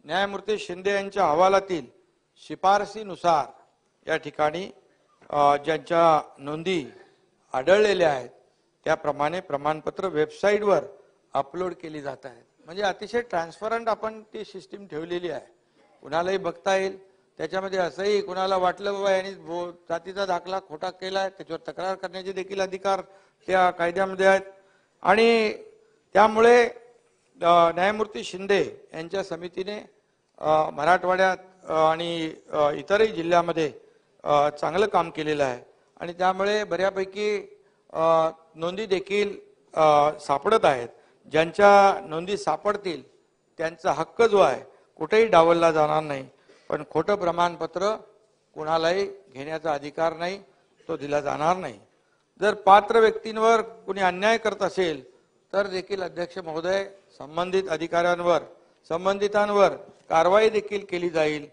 न्यायमूर्ती शिंदे यांच्या अहवालातील शिफारसीनुसार या ठिकाणी ज्यांच्या नोंदी आढळलेल्या आहेत त्याप्रमाणे प्रमाणपत्र वेबसाईटवर अपलोड केली जात आहेत। म्हणजे अतिशय ट्रान्सपरंट आपण ती सिस्टीम ठेवलेली आहे, कुणालाही बघता येईल। त्याच्यामध्ये असंही कुणाला वाटलं बाबा यांनी जातीचा दाखला खोटा केलाय त्याच्यावर तक्रार करण्याचे देखील अधिकार त्या कायद्यामध्ये आहेत। आणि त्यामुळे न्यायमूर्ती शिंदे यांच्या समितीने मराठवाड्यात आणि इतरही जिल्ह्यामध्ये चांगलं काम केलेलं आहे आणि त्यामुळे बऱ्यापैकी नोंदी देखील सापडत आहेत। ज्यांच्या नोंदी सापडतील त्यांचा हक्क जो आहे कुठेही डावलला जाणार नाही, पण खोटं प्रमाणपत्र कुणालाही घेण्याचा अधिकार नाही, तो दिला जाणार नाही। जर पात्र व्यक्तींवर कुणी अन्याय करत असेल तर देखील अध्यक्ष महोदय संबंधित अधिकाऱ्यांवर संबंधितांवर कारवाई देखील केली जाईल